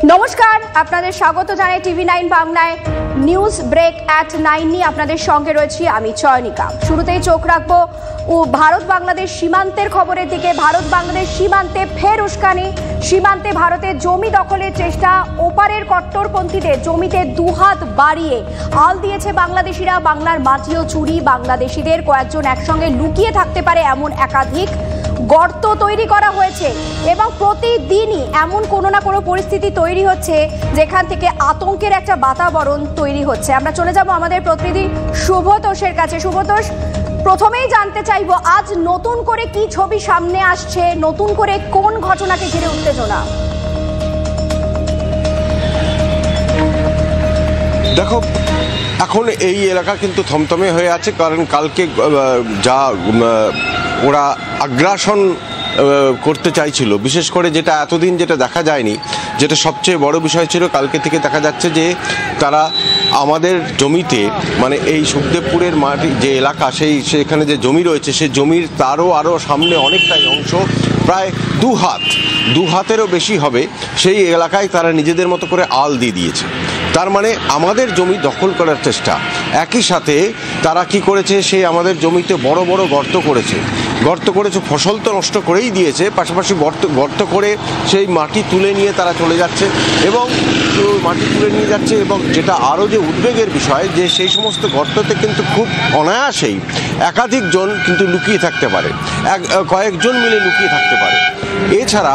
নমস্কার, আপনাদের স্বাগত জানাই টিভি9 বাংলায় নিউজ ব্রেক অ্যাট 9 নিয়ে আপনাদের সঙ্গে রয়েছি আমি চয়নিকা। শুরুতেই চোখ রাখবো ভারত বাংলাদেশ সীমান্তের খবরের দিকে। ভারত বাংলাদেশ সীমান্তে ফের উস্কানি, সীমান্তে ভারতের জমি দখলের চেষ্টা, ওপারের কট্টরপন্থীদের জমিতে দুহাত বাড়িয়ে আল দিয়েছে বাংলাদেশিরা। বাংলার মাটিও চুরি, বাংলাদেশিদের কয়েকজন একসঙ্গে লুকিয়ে থাকতে পারে এমন একাধিক গর্ত তৈরি করা হয়েছে এবং প্রতিদিনই এমন কোনো না কোনো পরিস্থিতি তৈরি হচ্ছে যেখান থেকে আতঙ্কের একটা বাতাবরণ তৈরি হচ্ছে। আমরা চলে যাব আমাদের প্রতিনিধি শুভতোষের কাছে। শুভতোষ, প্রথমেই জানতে চাইবো আজ নতুন করে কি ছবি সামনে আসছে, নতুন করে কোন ঘটনাকে ঘিরে উত্তেজনা? দেখো, এখন এই এলাকা কিন্তু থমথমে হয়ে আছে, কারণ কালকে যা ওরা আগ্রাসন করতে চাইছিল, বিশেষ করে যেটা এতদিন যেটা দেখা যায়নি, যেটা সবচেয়ে বড় বিষয় ছিল, কালকে থেকে দেখা যাচ্ছে যে তারা আমাদের জমিতে, মানে এই সুখদেবপুরের মাটি যে এলাকা, সেখানে যে জমি রয়েছে, সেই জমির আরও সামনে অনেকটাই অংশ, প্রায় দু হাতেরও বেশি হবে, সেই এলাকায় তারা নিজেদের মতো করে আল দিয়ে দিয়েছে। তার মানে আমাদের জমি দখল করার চেষ্টা। একই সাথে তারা কি করেছে, সেই আমাদের জমিতে বড় বড় গর্ত করেছে, ফসল তো নষ্ট করেই দিয়েছে, পাশাপাশি গর্ত করে সেই মাটি তুলে নিয়ে তারা চলে যাচ্ছে এবং যেটা আরও যে উদ্বেগের বিষয়, যে সেই সমস্ত গর্ততে কিন্তু খুব অনায়াসেই একাধিক জন কিন্তু লুকিয়ে থাকতে পারে, কয়েকজন মিলে লুকিয়ে থাকতে পারে। এছাড়া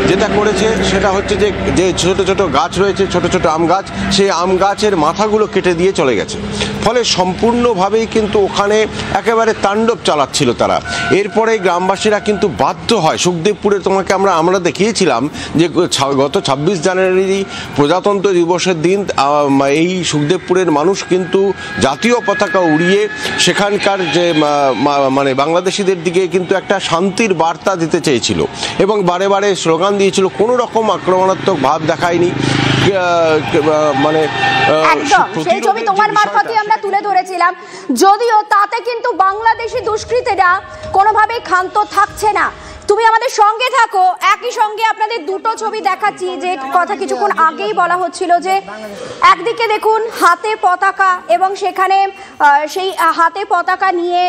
যেটা করেছে সেটা হচ্ছে যে ছোট ছোট গাছ রয়েছে, ছোট ছোট আম গাছ, সেই আম গাছের মাথাগুলো কেটে দিয়ে চলে গেছে। ফলে সম্পূর্ণভাবেই কিন্তু ওখানে একেবারে তাণ্ডব চালাচ্ছিল তারা। এরপরে গ্রামবাসীরা কিন্তু বাধ্য হয়, সুখদেবপুরে তোমাকে আমরা দেখিয়েছিলাম যে গত 26 জানুয়ারি প্রজাতন্ত্র দিবসের দিন এই সুখদেবপুরের মানুষ কিন্তু জাতীয় পতাকা উড়িয়ে সেখানকার যে মানে বাংলাদেশিদের দিকে কিন্তু একটা শান্তির বার্তা দিতে চেয়েছিল এবং বারে বারে স্লোগান দিয়েছিল, কোনো রকম আক্রমণাত্মক ভাব দেখায়নি। মানে সেই ছবি তোমার মারফতে আমরা তুলে ধরেছিলাম, যদিও তাতে কিন্তু বাংলাদেশি দুষ্কৃতীরা কোনোভাবেই ক্ষান্ত থাকছে না। তুমি আমাদের সঙ্গে থাকো, একই সঙ্গে আপনাদের দুটো ছবি দেখাচ্ছি, যে কথা কিছুক্ষণ আগেই বলা হচ্ছিল যে একদিকে দেখুন হাতে পতাকা এবং সেখানে সেই হাতে পতাকা নিয়ে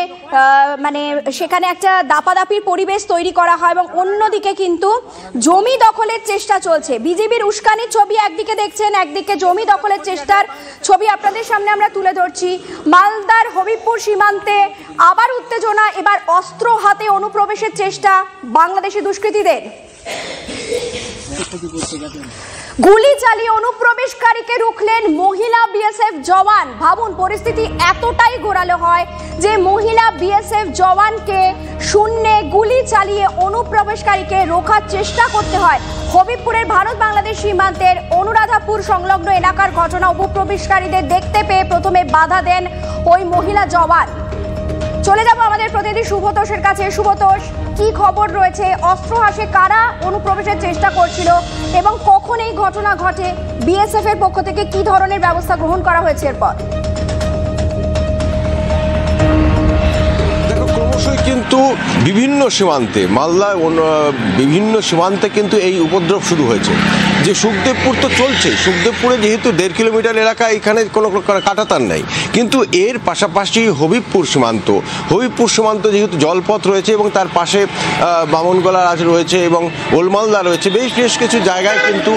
মানে সেখানে একটা দাপাদাপির পরিবেশ তৈরি করা হয় এবং অন্যদিকে কিন্তু জমি দখলের চেষ্টা চলছে। বিজেপির উস্কানির ছবি একদিকে দেখছেন, একদিকে জমি দখলের চেষ্টার ছবি আপনাদের সামনে আমরা তুলে ধরছি। মালদার হবিবপুর সীমান্তে আবার উত্তেজনা, এবার অস্ত্র হাতে অনুপ্রবেশের চেষ্টা বাংলাদেশি দুষ্কৃতীদের। গুলি চালিয়ে অনুপ্রবেশকারীকে রুখলেন মহিলা বিএসএফ জওয়ান। ভাবুন, পরিস্থিতি এতটাই ঘোরালো হয় যে মহিলা বিএসএফ জওয়ানকে শূন্যে গুলি চালিয়ে অনুপ্রবেশকারীকে রোখার চেষ্টা করতে হয়। হবিবপুরের ভারত বাংলাদেশ সীমান্তের অনুরাধাপুর সংলগ্ন এলাকার ঘটনা। অনুপ্রবেশকারীদের দেখতে পেয়ে প্রথমে বাধা দেন ওই মহিলা জওয়ান। চলে যাব আমাদের প্রতিনিধি শুভতোষের কাছে। শুভতোষ, কি খবর রয়েছে? অস্ত্র হাতে কারা অনুপ্রবেশের চেষ্টা করছিল এবং কখন এই ঘটনা ঘটে? বিএসএফ এর পক্ষ থেকে কি ধরনের ব্যবস্থা গ্রহণ করা হয়েছে এরপর? কিন্তু বিভিন্ন সীমান্তে, মালদায় বিভিন্ন সীমান্তে কিন্তু এই উপদ্রব শুরু হয়েছে। যে সুখদেবপুর তো চলছে, সুখদেবপুরে যেহেতু 1.5 কিলোমিটার এলাকা, এখানে কোনো কাঁটাতার নেই, কিন্তু এর পাশাপাশি হবিবপুর সীমান্ত যেহেতু জলপথ রয়েছে এবং তার পাশে বামনগোলা রয়েছে এবং ওলমালদা রয়েছে, বেশ কিছু জায়গায় কিন্তু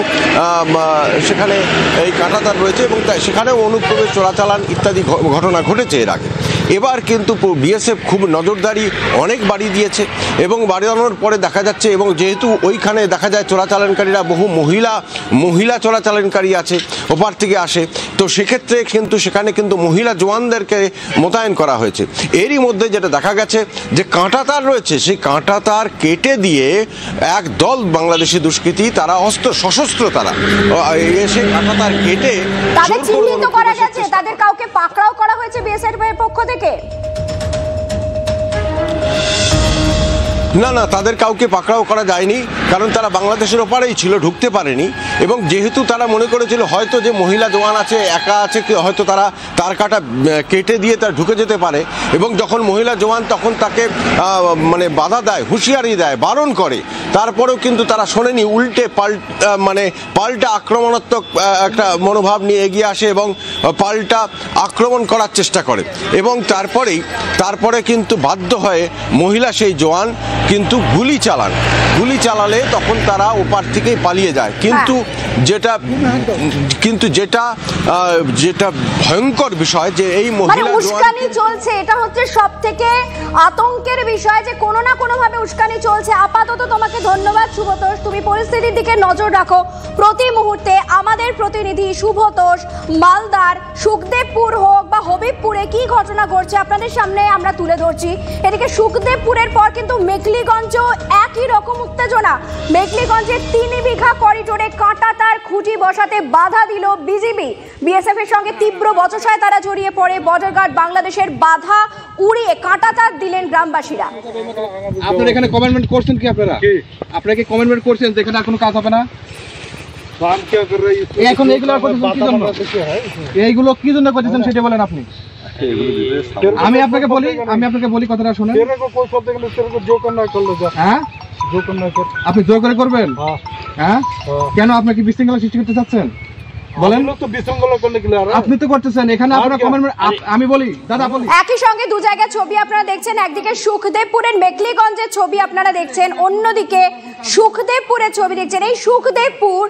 সেখানে এই কাঁটাতার রয়েছে এবং সেখানেও অনুপ্রবেশ, চোরাচালান ইত্যাদি ঘটনা ঘটেছে এর আগে। এবার কিন্তু বিএসএফ খুব নজরদারি অনেক বাড়িয়ে দিয়েছে এবং বাড়ানোর পরে দেখা যাচ্ছে, এবং যেহেতু ওইখানে দেখা যায় চোরাচালানকারীরা বহু মহিলা চোরাচালানকারী আছে, ওপার থেকে আসে, তো সেক্ষেত্রে কিন্তু সেখানে কিন্তু মহিলা জওয়ানদেরকে মোতায়েন করা হয়েছে। এরই মধ্যে যেটা দেখা গেছে যে কাঁটাতার রয়েছে, সেই কাঁটাতার কেটে দিয়ে এক দল বাংলাদেশি দুষ্কৃতী, তারা সশস্ত্র, তারা এসে কাঁটাতার কেটে তাদের চিহ্নিত করা গেছে, তাদের কাউকে পাকড়াও করা হয়েছে বিএসএফ এর পক্ষ থেকে। না না, তাদের কাউকে পাকড়াও করা যায়নি, কারণ তারা বাংলাদেশের ওপারেই ছিল, ঢুকতে পারেনি। এবং যেহেতু তারা মনে করেছিল হয়তো যে মহিলা জওয়ান আছে, একা আছে, হয়তো তারা তার কাটা কেটে দিয়ে তারা ঢুকে যেতে পারে, এবং যখন মহিলা জওয়ান তখন তাকে মানে বাধা দেয়, হুঁশিয়ারি দেয়, বারণ করে, তারপরেও কিন্তু তারা শোনেনি, উল্টে পাল্টা আক্রমণাত্মক একটা মনোভাব নিয়ে এগিয়ে আসে এবং পাল্টা আক্রমণ করার চেষ্টা করে। এবং তারপরে কিন্তু বাধ্য হয়ে মহিলা সেই জওয়ান কিন্তু গুলি চালালে তখন তারা ওপার থেকেই পালিয়ে যায়। কিন্তু যেটা ভয়ঙ্কর বিষয় যে এই মহিলা উস্কানি চলছে, এটা হচ্ছে সবথেকে আতঙ্কের বিষয় যে কোনো না কোনো ভাবে উস্কানি চলছে। আপাতত তোমাকে ধন্যবাদ শুভতোষ, তুমি পরিস্থিতির দিকে নজর রাখো প্রতি মুহূর্তে। আমাদের প্রতিনিধি শুভতোষ মালদার সুখদেবপুর হোক বা হবিবপুরে কি ঘটনা ঘটছে আপনাদের সামনে আমরা তুলে ধরছি। এদিকে সুখদেবপুরের পর কিন্তু মেখলিগঞ্জেও একই রকম উত্তেজনা। মেখলিগঞ্জের 3 বিঘা করিডোরে কাঁটাতার খুঁটি বসাতে বাধা দিল বিজিবি। বিএসএফ এর সঙ্গে তীব্র বচসায় তারা জড়িয়ে পড়ে। বর্ডার গার্ড বাংলাদেশের বাধা উড়িয়ে কাঁটাতার দিলেন গ্রামবাসীরা। আপনারা এখানে কমেন্টমেন্ট করছেন কি? আপনারা কি কমেন্টমেন্ট করছেন যে এখানে আর কোনো কাজ হবে না? এখন এইগুলো কি জন্য করতেছেন সেটা বলেন আপনি। আমি আপনাকে বলি কথাটা শুনেন। হ্যাঁ, আপনি জোর করে করবেন? হ্যাঁ, কেন? আপনি কি বিশৃঙ্খলা সৃষ্টি করতে চাচ্ছেন? বলেন তো, বিশৃঙ্খলা করলে কি আপনি তো করতেছেন এখানে। আপনারা কমেন্ট, আমি বলি দাদা বলি। একই সঙ্গে দু জায়গায় ছবি আপনারা দেখছেন, একদিকে সুখদেবপুরের মেখলিগঞ্জের ছবি আপনারা দেখছেন, অন্যদিকে সুখদেবপুরের ছবি দেখছেন। এই সুখদেবপুর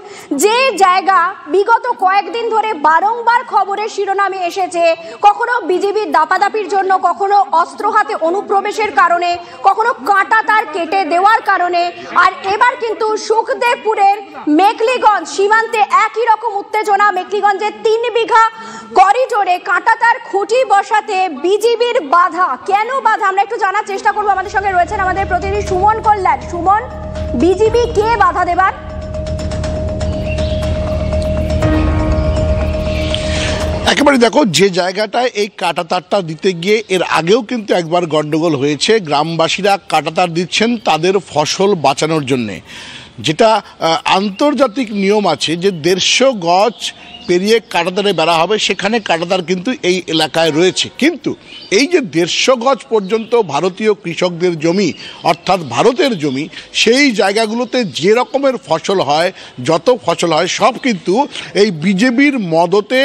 যে জায়গা বিগত কয়েকদিন ধরে বারংবার খবরের শিরোনামে এসেছে, কখনো বিজিবির দাপাদাপির জন্য, কখনো অস্ত্র হাতে অনুপ্রবেশের কারণে, কখনো কাঁটা তার কেটে দেওয়ার কারণে, আর এবার কিন্তু সুখদেবপুরের মেখলিগঞ্জ সীমান্তে একই রকম উত্তেজনা। মেখলিগঞ্জের 3 বিঘা করিডোরে কাঁটাতার খুঁটি বসাতে বিজিবির বাধা। কেন বাধা আমরা একটু জানার চেষ্টা করবো। আমাদের সঙ্গে রয়েছেন আমাদের প্রতিনিধি সুমন কল্যাণ। সুমন, বিজিবি কে বাধা দেবার? একেবারে দেখো, যে জায়গাটায় এই কাঁটাতারটা দিতে গিয়ে এর আগেও কিন্তু একবার গন্ডগোল হয়েছে। গ্রামবাসীরা কাঁটাতার দিচ্ছেন তাদের ফসল বাঁচানোর জন্যে, যেটা আন্তর্জাতিক নিয়ম আছে যে 150 গজ পেরিয়ে কাঁটাতারে বেড়া হবে, সেখানে কাঁটাতার কিন্তু এই এলাকায় রয়েছে। কিন্তু এই যে 150 গজ পর্যন্ত ভারতীয় কৃষকদের জমি, অর্থাৎ ভারতের জমি, সেই জায়গাগুলোতে যে রকমের ফসল হয়, যত ফসল হয় সব কিন্তু এই বিজেপির মদতে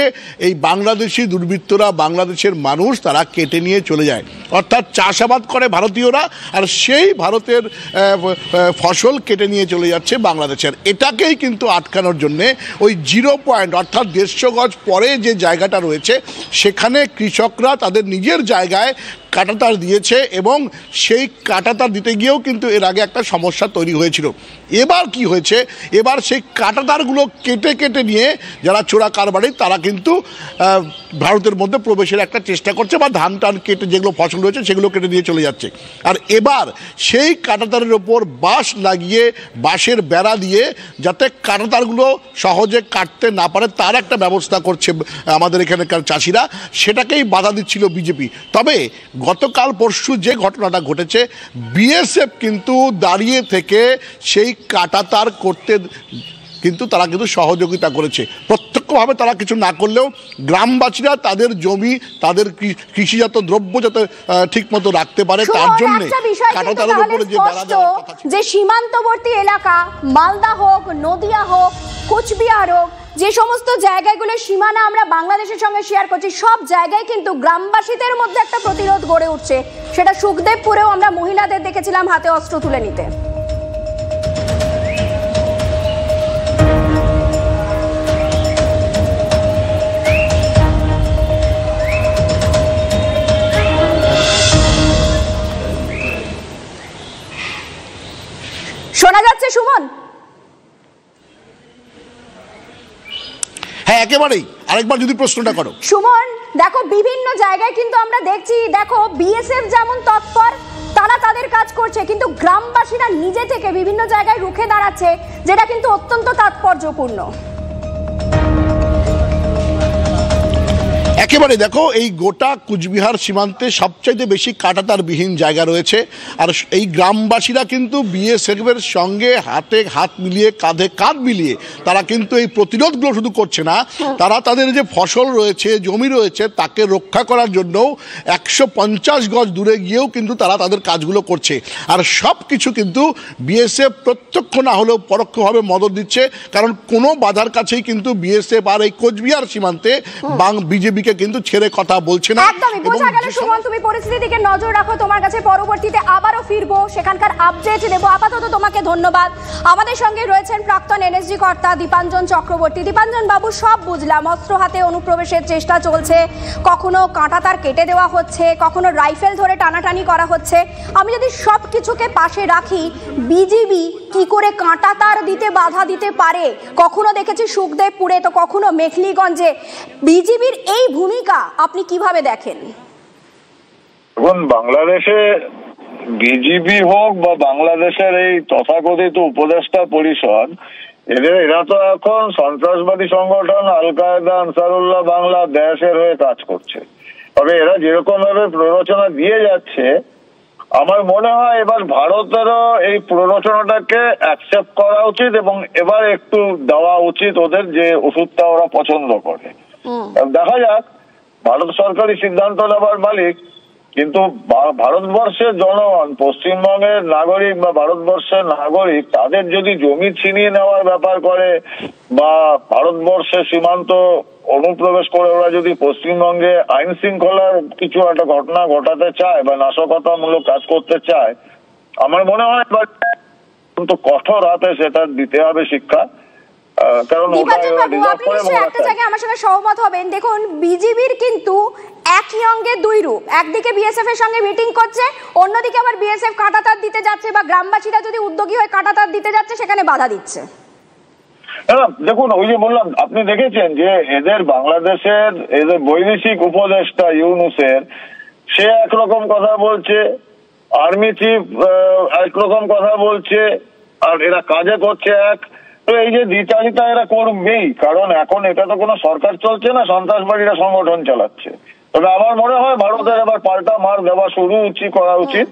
এই বাংলাদেশি দুর্বৃত্তরা, বাংলাদেশের মানুষ তারা কেটে নিয়ে চলে যায়। অর্থাৎ চাষাবাদ করে ভারতীয়রা, আর সেই ভারতের ফসল কেটে নিয়ে চলে যাচ্ছে বাংলাদেশের। এটাকেই কিন্তু আটকানোর জন্যে ওই 0 পয়েন্ট অর্থাৎ 150 গজ পরে যে জায়গাটা রয়েছে সেখানে কৃষকরা তাদের নিজের জায়গায় কাঁটাতার দিয়েছে, এবং সেই কাঁটাতার দিতে গিয়েও কিন্তু এর আগে একটা সমস্যা তৈরি হয়েছিল। এবার কি হয়েছে, এবার সেই কাঁটাতারগুলো কেটে নিয়ে যারা চোরা কারবারি তারা কিন্তু ভারতের মধ্যে প্রবেশের একটা চেষ্টা করছে, বা ধান টান কেটে যেগুলো ফসল রয়েছে সেগুলো কেটে দিয়ে চলে যাচ্ছে। আর এবার সেই কাঁটাতারের ওপর বাঁশ লাগিয়ে, বাঁশের বেড়া দিয়ে, যাতে কাঁটাতারগুলো সহজে কাটতে না পারে তার একটা ব্যবস্থা করছে আমাদের এখানকার চাষিরা, সেটাকেই বাধা দিচ্ছিল বিজেপি। তবে গতকাল পরশু যে ঘটনাটা ঘটেছে, বিএসএফ কিন্তু দাঁড়িয়ে থেকে সেই কাঁটাতার করতে কিন্তু তারা কিন্তু সহযোগিতা করেছে। প্রত্যক্ষভাবে তারা কিছু না করলেও গ্রামবাসীরা তাদের জমি, তাদের কৃষিজাত দ্রব্য যাতে ঠিক মতো রাখতে পারে তার জন্য কাঁটাতারের উপরে যে বেড়া দেওয়ার কথা ছিল। যে সীমান্তবর্তী এলাকা, মালদা হোক, নদিয়া হোক, কোচবিহার হোক, যে সমস্ত জায়গাগুলো সীমানা আমরা বাংলাদেশের সঙ্গে শেয়ার করছি, সব জায়গায় কিন্তু গ্রামবাসীদের মধ্যে একটা প্রতিরোধ গড়ে উঠছে। সেটা সুখদেবপুরেও আমরা মহিলাদের দেখেছিলাম হাতে অস্ত্র তুলে নিতে। শোনা যাচ্ছে সুমন? হ্যাঁ, একেবারেই। আরেকবার যদি প্রশ্নটা করো সুমন। দেখো, বিভিন্ন জায়গায় কিন্তু আমরা দেখছি, দেখো বিএসএফ যেমন তৎপর, তারা তাদের কাজ করছে, কিন্তু গ্রামবাসীরা নিজে থেকে বিভিন্ন জায়গায় রুখে দাঁড়াচ্ছে, যেটা কিন্তু অত্যন্ত তাৎপর্যপূর্ণ। একেবারে দেখো এই গোটা কুচবিহার সীমান্তে সবচাইতে বেশি কাঁটাতারবিহীন জায়গা রয়েছে, আর এই গ্রামবাসীরা কিন্তু বিএসএফের সঙ্গে হাতে হাত মিলিয়ে কাঁধে কাঁধ মিলিয়ে তারা কিন্তু এই প্রতিরোধগুলো শুধু করছে না, তারা তাদের যে ফসল রয়েছে, জমি রয়েছে, তাকে রক্ষা করার জন্য 150 গজ দূরে গিয়েও কিন্তু তারা তাদের কাজগুলো করছে। আর সব কিছু কিন্তু বিএসএফ প্রত্যক্ষ না হলেও পরোক্ষভাবে মদত দিচ্ছে, কারণ কোনো বাধার কাছেই কিন্তু বিএসএফ আর এই কোচবিহার সীমান্তে বিজেপিকে কিন্তু ছেড়ে কথা বলছে না। একদমই বোঝা গেল। সুমন, তুমি পরিস্থিতির দিকে নজর রাখো, তোমার কাছে পরবর্তীতে আবারও ফিরবো, সেখানকার আপডেট দেবো। আপাতত তোমাকে ধন্যবাদ। আমাদের সঙ্গে রয়েছেন প্রাক্তন এনএসজি কর্তা দীপাঞ্জন চক্রবর্তী। দীপাঞ্জন বাবু, সব বুঝলাম, অস্ত্র হাতে অনুপ্রবেশের চেষ্টা চলছে, কখনো কাঁটাতার কেটে দেওয়া হচ্ছে, কখনো রাইফেল ধরে টানাটানি করা হচ্ছে। আমি যদি সব কিছুকে পাশে রাখি, বিজিবি কি করে কাঁটাতার দিতে বাধা দিতে পারে? কখনো দেখেছি সুখদেবপুরে, তো কখনো মেখলিগঞ্জে। বিজিবির এই ভূমিকা আপনি কিভাবে দেখেন? এখন বাংলাদেশে বিজিবি হোক বা বাংলাদেশের এই তথাকথিত উপদেষ্টা পরিষদ, এরা তো এখন সন্ত্রাসবাদী সংগঠন আল কায়দা, আনসারুল্লাহ বাংলাদেশের হয়ে কাজ করছে। তবে এরা যেরকম ভাবে প্ররোচনা দিয়ে যাচ্ছে, আমার মনে হয় এবার ভারতেরও এই প্ররোচনাটাকে অ্যাকসেপ্ট করা উচিত এবং এবার একটু দেওয়া উচিত ওদের, যে ওষুধটা ওরা পছন্দ করে। দেখা যাক, ভারত সরকারি সিদ্ধান্ত নেবার মালিক, কিন্তু ভারতবর্ষের জনগণ, পশ্চিমবঙ্গের নাগরিক বা ভারতবর্ষের নাগরিক, তাদের যদি জমি ছিনিয়ে নেওয়ার ব্যাপার করে বা ভারতবর্ষের সীমান্ত অনুপ্রবেশ করে ওরা যদি পশ্চিমবঙ্গে আইন শৃঙ্খলার কিছু একটা ঘটনা ঘটাতে চায় বা নাশকতামূলক কাজ করতে চায়, আমার মনে হয় কিন্তু কঠোর হাতে সেটা দিতে হবে শিক্ষা। কারণ একটা জায়গায় আমার সঙ্গে সহমত হবেন। দেখুন, বিজিবির কিন্তু একই অঙ্গে দুই রূপ। একদিকে বিএসএফ এর সঙ্গে মিটিং করছে, অন্যদিকে আবার বিএসএফ কাঁটাতার দিতে যাচ্ছে, বা গ্রামবাসীরা যদি উদ্যোগী হয়ে কাঁটাতার দিতে যাচ্ছে সেখানে বাধা দিচ্ছে। দেখুন, ওই যে বললাম, আপনি দেখেছেন যে এদের বাংলাদেশের এদের বৈদেশিক উপদেষ্টা ইউনুসের, সে একরকম কথা বলছে, আর্মি চিফ একরকম কথা বলছে, আর এরা কাজে করছে এক। তো এই যে দ্বিচারিতা এরা করবেই, কারণ এখন এটা তো কোনো সরকার চলছে না, সন্ত্রাসবাদীরা সংগঠন চালাচ্ছে। তবে আমার মনে হয় ভারতের এবার পাল্টা মার দেওয়া করা উচিত।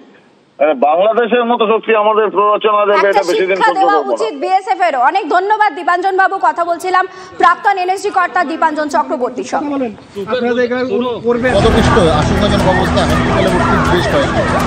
বাংলাদেশের মতো শক্তি আমাদের প্ররোচনা দেবে, এটা বেশি দিন সহ্য করব না। উচিত বিএসএফ এর। অনেক ধন্যবাদ দীপাঞ্জন বাবু। কথা বলছিলাম প্রাক্তন এনএসজি কর্তা দীপাঞ্জন চক্রবর্তীর সঙ্গে। আপনাদের করবে আশঙ্কাজনক অবস্থা, হসপিটালে ভর্তি বেশ কয়েকজন।